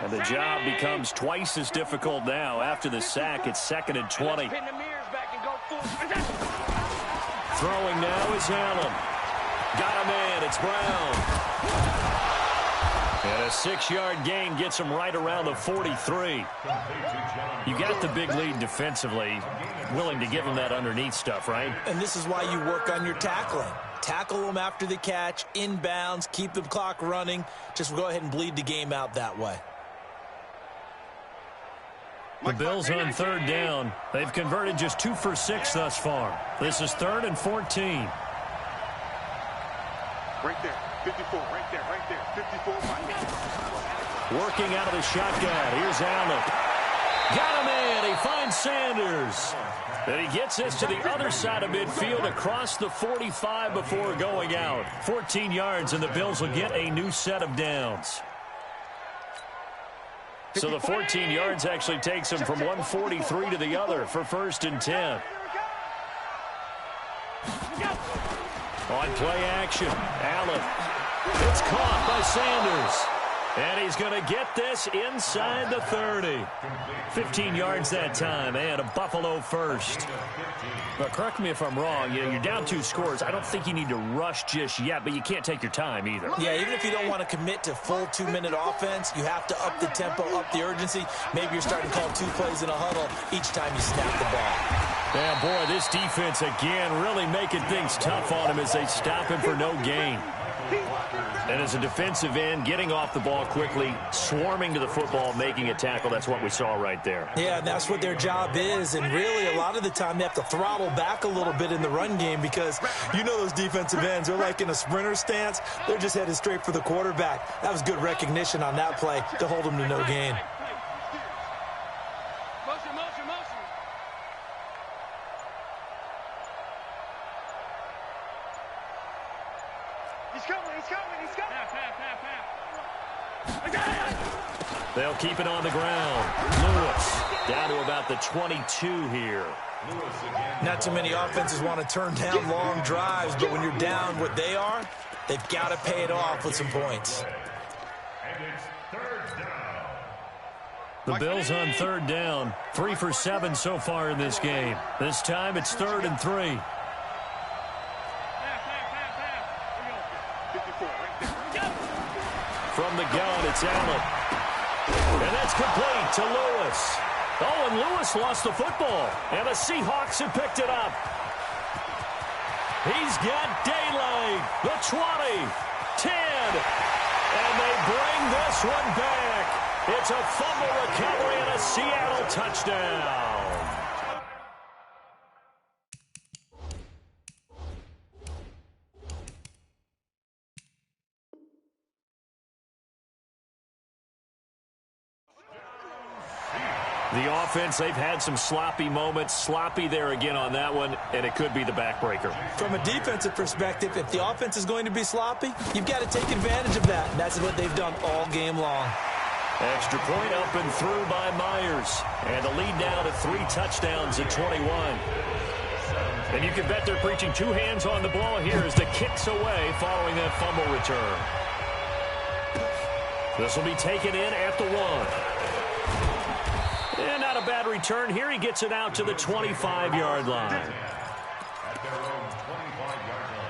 And the job becomes twice as difficult now. After the sack, it's 2nd and 20. Throwing now is Allen. Got a man. It's Brown. And a 6-yard gain gets him right around the 43. You got the big lead defensively. Willing to give him that underneath stuff, right? And this is why you work on your tackling. Tackle them after the catch, inbounds, keep the clock running. Just go ahead and bleed the game out that way. The Bills on 3rd down. They've converted just 2 for 6 thus far. This is 3rd and 14. Right there, 54, right there, 54. Working out of the shotgun. Here's Allen. Got him in. He finds Sanders. And he gets this to the other side of midfield across the 45 before going out. 14 yards, and the Bills will get a new set of downs. So the 14 yards actually takes him from 143 to the other for 1st and 10. On play action, Allen. It's caught by Sanders. And he's going to get this inside the 30. 15 yards that time, and a Buffalo first. But correct me if I'm wrong. You're down 2 scores. I don't think you need to rush just yet, but you can't take your time either. Yeah, even if you don't want to commit to full 2-minute offense, you have to up the tempo, up the urgency. Maybe you're starting to call 2 plays in a huddle each time you snap the ball. Yeah, boy, this defense again really making things tough on him as they stop him for no gain. And as a defensive end, getting off the ball quickly, swarming to the football, making a tackle, that's what we saw right there. Yeah, and that's what their job is. And really, a lot of the time, they have to throttle back a little bit in the run game because you know those defensive ends, they're like in a sprinter stance. They're just headed straight for the quarterback. That was good recognition on that play to hold them to no gain. They'll keep it on the ground. Lewis down to about the 22 here. Not too many offenses want to turn down long drives, but when you're down what they are, they've got to pay it off with some points. The Bills on 3rd down. 3 for 7 so far in this game. This time it's 3rd and 3. From the gun, it's Allen. And that's complete to Lewis. Oh, and Lewis lost the football. And the Seahawks have picked it up. He's got daylight. The 20, 10. And they bring this one back. It's a fumble recovery and a Seattle touchdown. The offense, they've had some sloppy moments. Sloppy there again on that one, and it could be the backbreaker. From a defensive perspective, if the offense is going to be sloppy, you've got to take advantage of that. And that's what they've done all game long. Extra point up and through by Myers. And the lead now to 3 touchdowns at 21. And you can bet they're preaching 2 hands on the ball here as the kick's away following that fumble return. This will be taken in at the 1. And not a bad return here. He gets it out to the 25-yard line. At their own 25-yard line.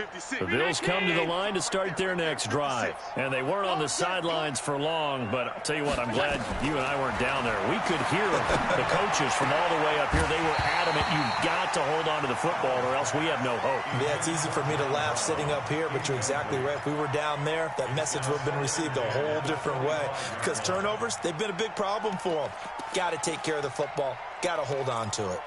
56. The Bills come to the line to start their next drive. And they weren't on the sidelines for long, but I'll tell you what, I'm glad you and I weren't down there. We could hear the coaches from all the way up here. They were adamant, you've got to hold on to the football or else we have no hope. Yeah, it's easy for me to laugh sitting up here, but you're exactly right. If we were down there, that message would have been received a whole different way. Because turnovers, they've been a big problem for them. Got to take care of the football. Got to hold on to it.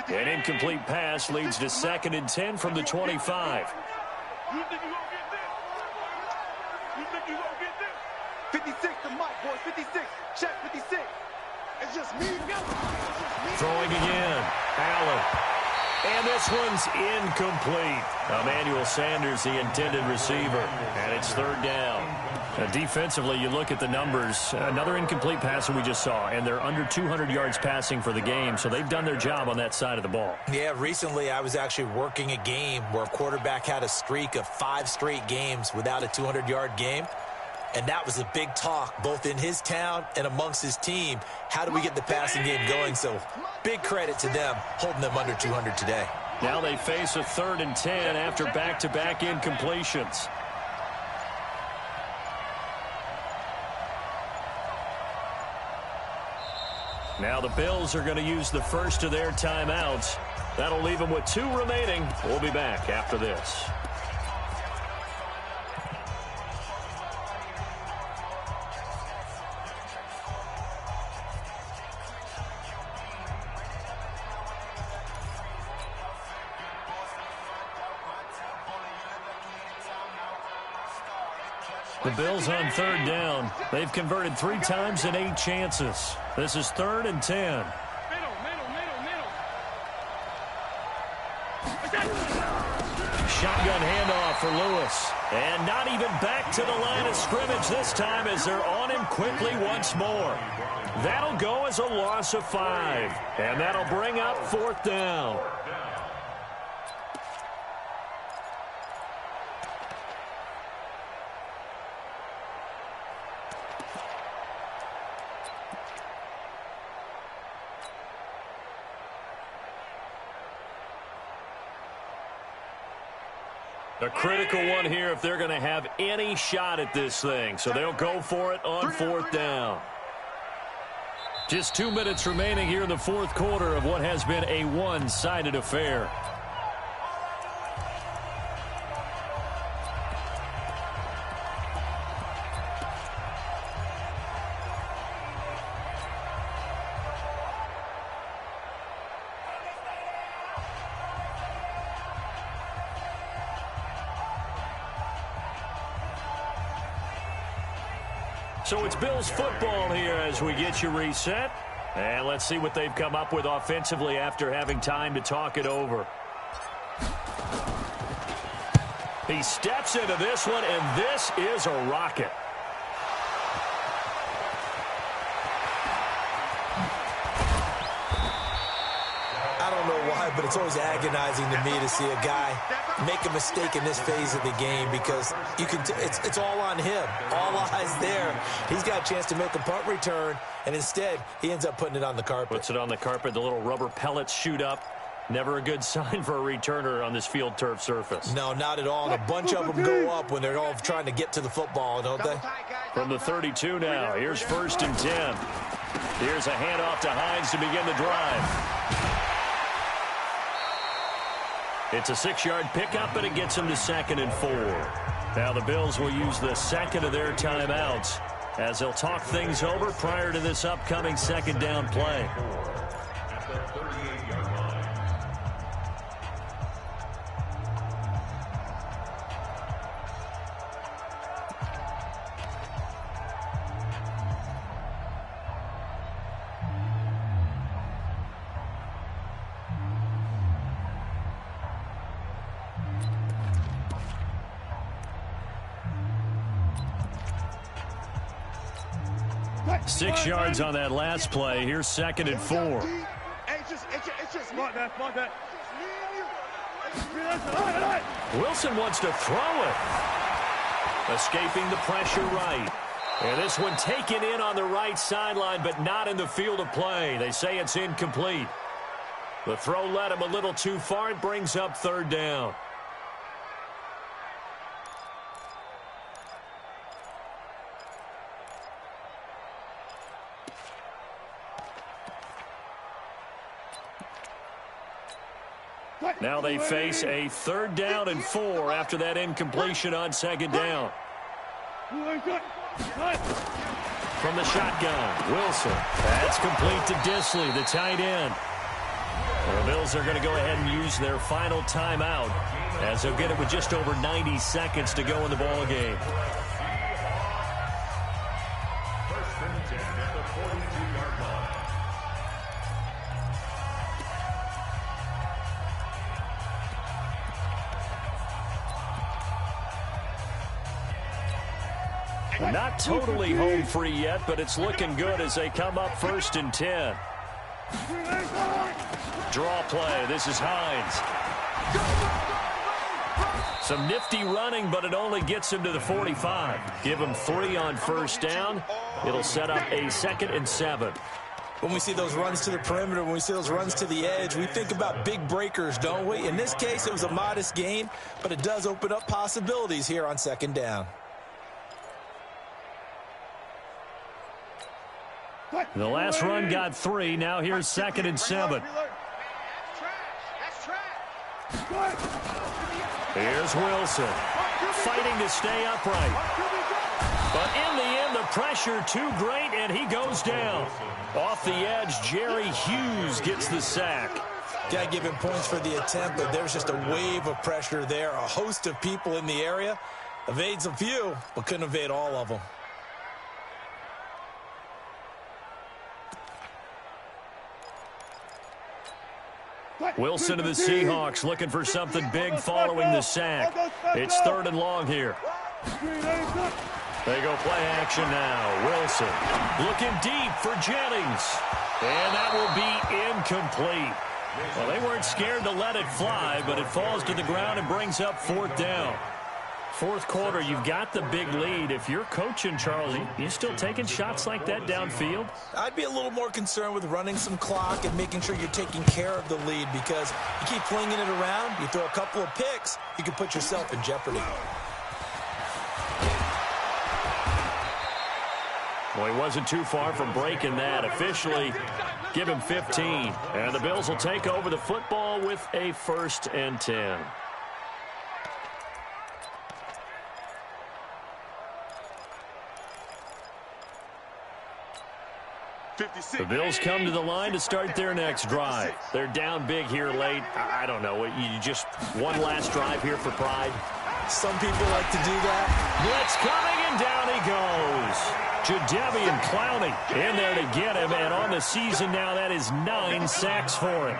An incomplete pass leads to 2nd and 10 from the 25. You think you're going to get this? You think you're going to get this? 56 to Mike, boys. 56. Check 56. It's just me. Throwing again. Allen. And this one's incomplete. Emmanuel Sanders, the intended receiver. And it's 3rd down. Defensively, you look at the numbers. Another incomplete pass that we just saw, and they're under 200 yards passing for the game, so they've done their job on that side of the ball. Yeah, recently I was actually working a game where a quarterback had a streak of 5 straight games without a 200-yard game, and that was a big talk both in his town and amongst his team. How do we get the passing game going? So big credit to them holding them under 200 today. Now they face a 3rd and 10 after back-to-back incompletions. Now the Bills are going to use the first of their timeouts. That'll leave them with 2 remaining. We'll be back after this. The Bills on 3rd down. They've converted 3 times in 8 chances. This is 3rd and 10. Shotgun handoff for Lewis. And not even back to the line of scrimmage this time as they're on him quickly once more. That'll go as a loss of 5. And that'll bring up 4th down. A critical one here if they're going to have any shot at this thing. So they'll go for it on 4th down. Just 2 minutes remaining here in the 4th quarter of what has been a one-sided affair. So it's Bills football here as we get you reset. And let's see what they've come up with offensively after having time to talk it over. He steps into this one, and this is a rocket. I don't know why, but it's always agonizing to me to see a guy make a mistake in this phase of the game because you can. It's all on him. All eyes there. He's got a chance to make a punt return, and instead he ends up putting it on the carpet. Puts it on the carpet. The little rubber pellets shoot up. Never a good sign for a returner on this field turf surface. No, not at all. And a bunch of them go up when they're all trying to get to the football, don't they? From the 32 now. Here's 1st and 10. Here's a handoff to Hines to begin the drive. It's a 6-yard pickup, and it gets them to 2nd and 4. Now the Bills will use the 2nd of their timeouts as they'll talk things over prior to this upcoming 2nd down play. Six yards on that last play. Here's 2nd and 4. Wilson wants to throw it. Escaping the pressure right. And this one taken in on the right sideline, but not in the field of play. They say it's incomplete. The throw led him a little too far. It brings up third down. Now they face a 3rd down and 4 after that incompletion on 2nd down. From the shotgun, Wilson. That's complete to Disley, the tight end. The Bills are going to go ahead and use their final timeout as they'll get it with just over 90 seconds to go in the ball game. First and 10 at the 42-yard line. Not totally home free yet, but it's looking good as they come up 1st and 10. Draw play. This is Hines. Some nifty running, but it only gets him to the 45. Give him 3 on 1st down. It'll set up a 2nd and 7. When we see those runs to the perimeter, when we see those runs to the edge, we think about big breakers, don't we? In this case, it was a modest gain, but it does open up possibilities here on 2nd down. The last run got 3. Now here's 2nd and 7. Here's Wilson fighting to stay upright. But in the end, the pressure too great, and he goes down. Off the edge, Jerry Hughes gets the sack. Got to give him points for the attempt, but there's just a wave of pressure there. A host of people in the area. Evades a few, but couldn't evade all of them. Wilson of the Seahawks looking for something big following the sack. It's 3rd and long here. They go play action now. Wilson looking deep for Jennings. And that will be incomplete. Well, they weren't scared to let it fly, but it falls to the ground and brings up 4th down. 4th quarter, you've got the big lead. If you're coaching, Charles, you still taking shots like that downfield? I'd be a little more concerned with running some clock and making sure you're taking care of the lead, because you keep flinging it around, you throw a couple of picks, you can put yourself in jeopardy. Well, he wasn't too far from breaking that. Officially, give him 15. And the Bills will take over the football with a 1st and 10. The Bills come to the line to start their next drive. They're down big here late. I don't know. You just one last drive here for pride. Some people like to do that. Blitz coming, and down he goes. Jadeveon Clowney in there to get him, and on the season now, that is 9 sacks for him.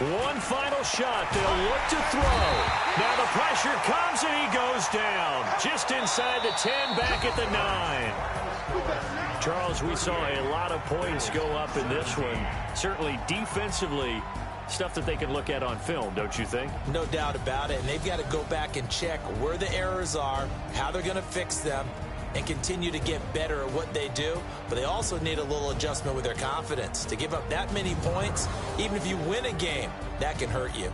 One final shot. They'll look to throw. Now the pressure comes, and he goes down. Just inside the 10, back at the 9. Charles, we saw a lot of points go up in this one. Certainly defensively, stuff that they can look at on film, don't you think? No doubt about it. And they've got to go back and check where the errors are, how they're going to fix them, and continue to get better at what they do. But they also need a little adjustment with their confidence. To give up that many points, even if you win a game, that can hurt you.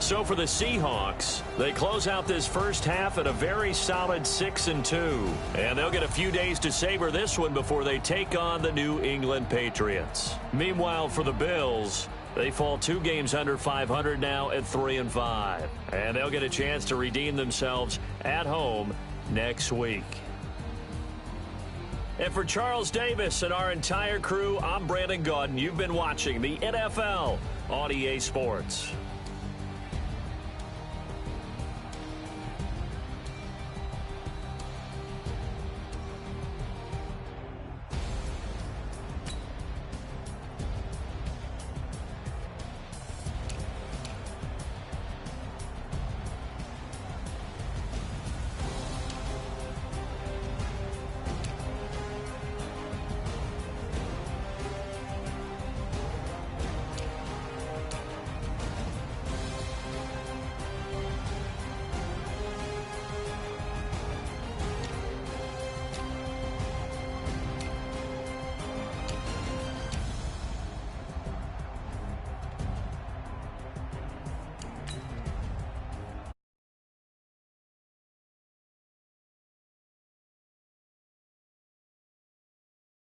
So for the Seahawks, they close out this first half at a very solid 6-2. And they'll get a few days to savor this one before they take on the New England Patriots. Meanwhile, for the Bills, they fall 2 games under 500 now at 3-5. And they'll get a chance to redeem themselves at home next week. And for Charles Davis and our entire crew, I'm Brandon Gaudin. You've been watching the NFL on EA Sports.